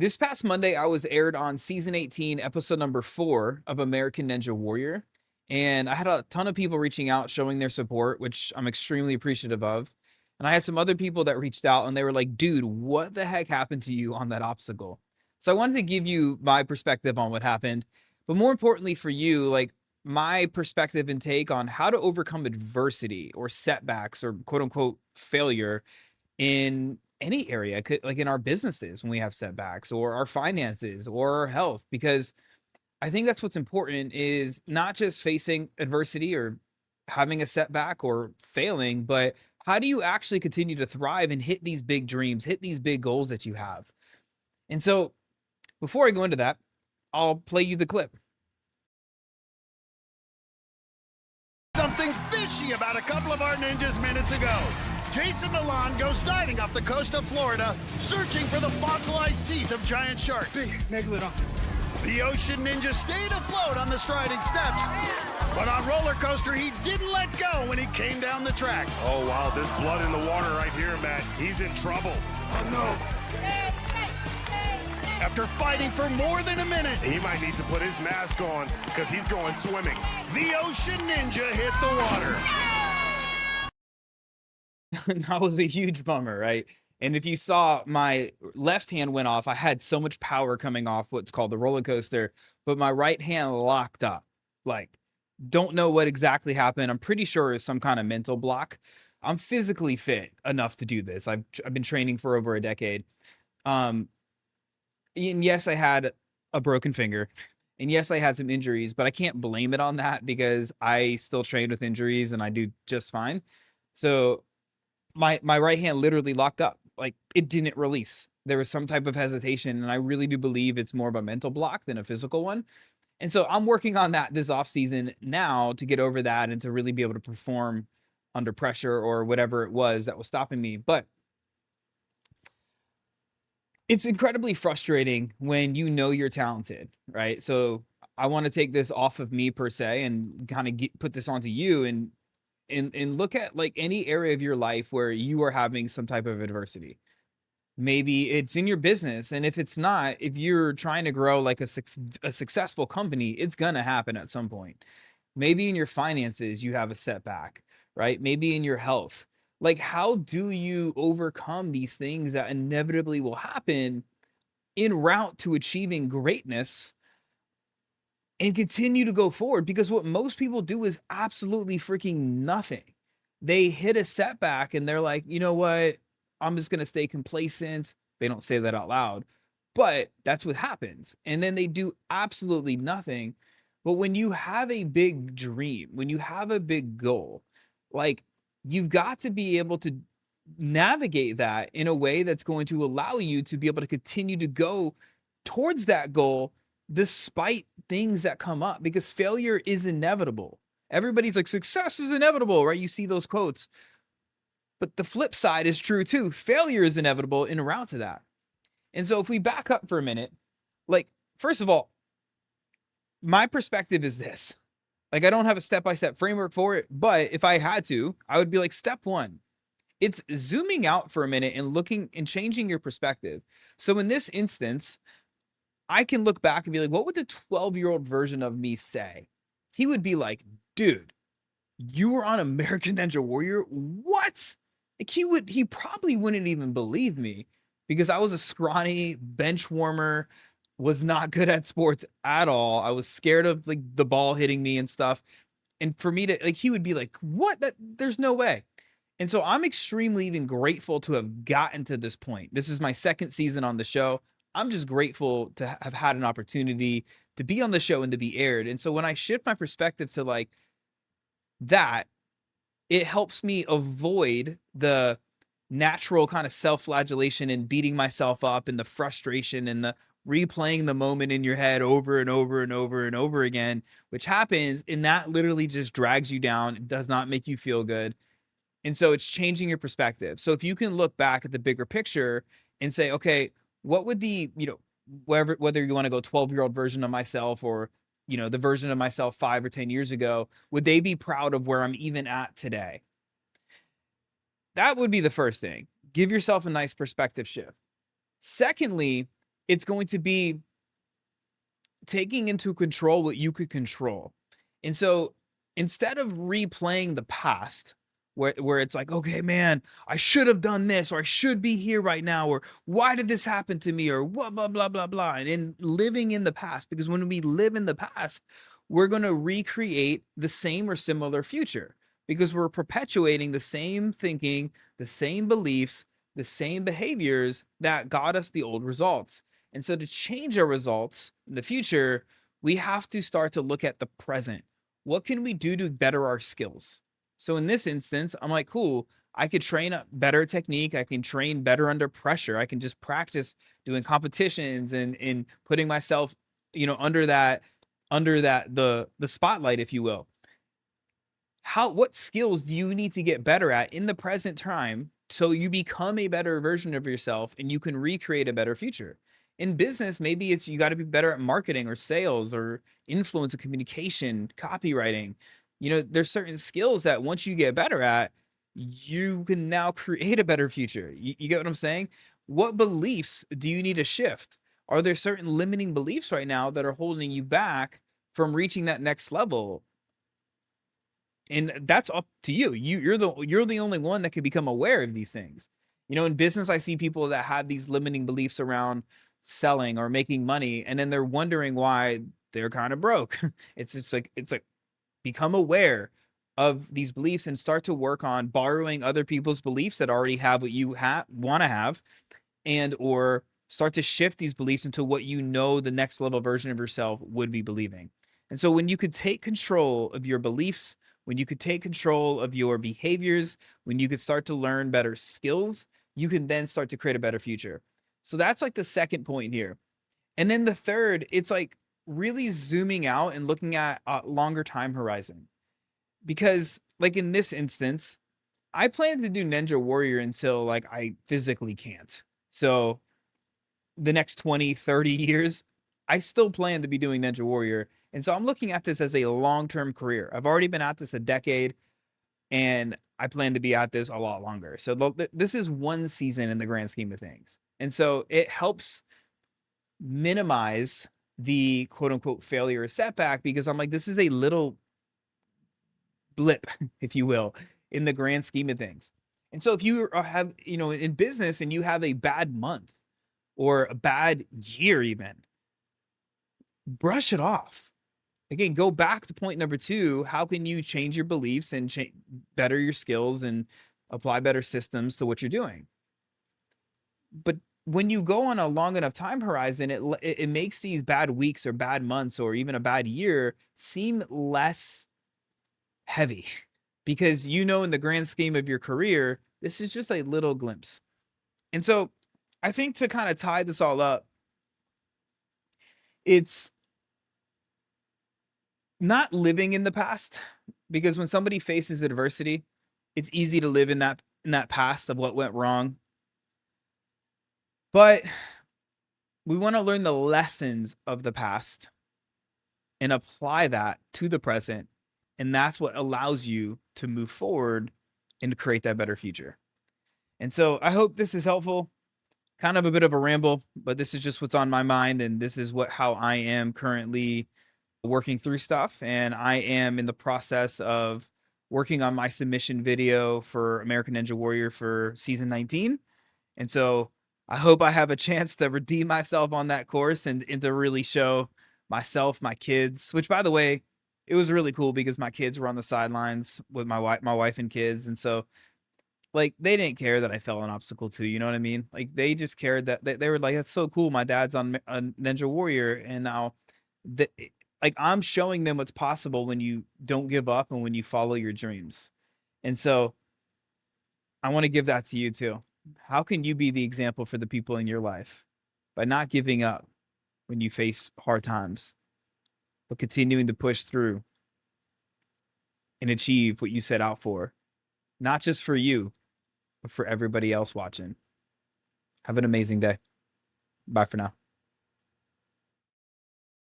This past Monday, I was aired on season 18, episode number 4 of American Ninja Warrior. And I had a ton of people reaching out, showing their support, which I'm extremely appreciative of. And I had some other people that reached out and they were like, dude, what the heck happened to you on that obstacle? So I wanted to give you my perspective on what happened. But more importantly for you, like my perspective and take on how to overcome adversity or setbacks or quote unquote failure in any area, like in our businesses when we have setbacks or our finances or our health, because I think that's what's important is not just facing adversity or having a setback or failing, but how do you actually continue to thrive and hit these big dreams, hit these big goals that you have? And so before I go into that, I'll play you the clip. Something fishy about a couple of our ninjas minutes ago. Jason Meland goes diving off the coast of Florida, searching for the fossilized teeth of giant sharks. Megalodon. The ocean ninja stayed afloat on the striding steps, but on roller coaster he didn't let go when he came down the tracks. Oh wow, there's blood in the water right here, Matt. He's in trouble. Oh no. After fighting for more than a minute, He might need to put his mask on because he's going swimming. the ocean ninja hit the water. That was a huge bummer, right? And if you saw, my left hand went off. I had so much power coming off what's called the roller coaster, but my right hand locked up. Like, don't know what exactly happened. I'm pretty sure it's some kind of mental block. I'm physically fit enough to do this. I've been training for over a decade. Um, and yes, I had a broken finger. And yes, I had some injuries, but I can't blame it on that because I still train with injuries and I do just fine. So my right hand literally locked up. Like it didn't release. There was some type of hesitation, and I really do believe it's more of a mental block than a physical one. And so I'm working on that this off season now to get over that and to really be able to perform under pressure or whatever it was that was stopping me. But it's incredibly frustrating when you know you're talented, right? So I want to take this off of me per se and kind of put this onto you and look at like any area of your life where you are having some type of adversity. Maybe it's in your business, and if it's not, if you're trying to grow like a successful company, it's gonna happen at some point. Maybe in your finances you have a setback, right? Maybe in your health. Like, how do you overcome these things that inevitably will happen en route to achieving greatness and continue to go forward? Because what most people do is absolutely freaking nothing. They hit a setback and they're like, you know what? I'm just going to stay complacent. They don't say that out loud, but that's what happens. And then they do absolutely nothing. But when you have a big dream, when you have a big goal, like you've got to be able to navigate that in a way that's going to allow you to be able to continue to go towards that goal despite things that come up, because failure is inevitable. Everybody's like, success is inevitable, right? You see those quotes. But the flip side is true too. Failure is inevitable en route to that. And so if we back up for a minute, like, first of all, my perspective is this. Like, I don't have a step-by-step framework for it, but if I had to, I would be like, step one, it's zooming out for a minute and looking and changing your perspective. So in this instance, I can look back and be like, what would the 12-year-old version of me say? He would be like, dude, you were on American Ninja Warrior? What? Like he probably wouldn't even believe me because I was a scrawny bench warmer, was not good at sports at all. I was scared of like the ball hitting me and stuff. And for me to like, he would be like, what? There's no way. And so I'm extremely even grateful to have gotten to this point. This is my second season on the show. I'm just grateful to have had an opportunity to be on the show and to be aired. And so when I shift my perspective to like that, it helps me avoid the natural kind of self-flagellation and beating myself up and the frustration and the replaying the moment in your head over and over and over and over again, which happens, and that literally just drags you down. It does not make you feel good. And so it's changing your perspective. So if you can look back at the bigger picture and say, okay, what would the, whether you want to go 12-year-old version of myself or, the version of myself 5 or 10 years ago, would they be proud of where I'm even at today? That would be the first thing. Give yourself a nice perspective shift. Secondly, it's going to be taking into control what you could control. And so instead of replaying the past, where it's like, okay, man, I should have done this, or I should be here right now, or why did this happen to me, or what, blah, blah, blah, blah. And in living in the past, because when we live in the past, we're going to recreate the same or similar future because we're perpetuating the same thinking, the same beliefs, the same behaviors that got us the old results. And so to change our results in the future, we have to start to look at the present. What can we do to better our skills? So in this instance, I'm like, cool, I could train a better technique. I can train better under pressure. I can just practice doing competitions and putting myself, under that the spotlight, if you will. What skills do you need to get better at in the present time so you become a better version of yourself and you can recreate a better future? In business, maybe it's you got to be better at marketing or sales or influence of communication, copywriting. There's certain skills that once you get better at, you can now create a better future. You get what I'm saying? What beliefs do you need to shift? Are there certain limiting beliefs right now that are holding you back from reaching that next level? And that's up to you. You're the only one that can become aware of these things. In business, I see people that have these limiting beliefs around selling or making money, and then they're wondering why they're kind of broke. It's like become aware of these beliefs and start to work on borrowing other people's beliefs that already have what you want to have, and or start to shift these beliefs into what the next level version of yourself would be believing. And so when you could take control of your beliefs, when you could take control of your behaviors, when you could start to learn better skills, you can then start to create a better future. So that's like the second point here. And then the third, it's like really zooming out and looking at a longer time horizon. Because like in this instance, I plan to do Ninja Warrior until like I physically can't. So the next 20, 30 years, I still plan to be doing Ninja Warrior. And so I'm looking at this as a long-term career. I've already been at this a decade, and I plan to be at this a lot longer. So this is one season in the grand scheme of things. And so it helps minimize the quote unquote failure or setback because I'm like, this is a little blip, if you will, in the grand scheme of things. And so if you have, in business and you have a bad month or a bad year, even brush it off. Again, go back to point number 2. How can you change your beliefs and better your skills and apply better systems to what you're doing? But when you go on a long enough time horizon, it makes these bad weeks or bad months or even a bad year seem less heavy because in the grand scheme of your career, this is just a little glimpse. And so I think to kind of tie this all up, it's not living in the past, because when somebody faces adversity, it's easy to live in that past of what went wrong. But we want to learn the lessons of the past and apply that to the present, and that's what allows you to move forward and to create that better future. And so I hope this is helpful. Kind of a bit of a ramble, but this is just what's on my mind, and this is how I am currently working through stuff, and I am in the process of working on my submission video for American Ninja Warrior for season 19. And so I hope I have a chance to redeem myself on that course and to really show myself, my kids, which by the way, it was really cool because my kids were on the sidelines with my wife and kids. And so like they didn't care that I fell an obstacle too, you know what I mean? Like they just cared that they were like, that's so cool. My dad's on Ninja Warrior, and now like I'm showing them what's possible when you don't give up and when you follow your dreams. And so I want to give that to you too. How can you be the example for the people in your life by not giving up when you face hard times, but continuing to push through and achieve what you set out for, not just for you, but for everybody else watching? Have an amazing day. Bye for now.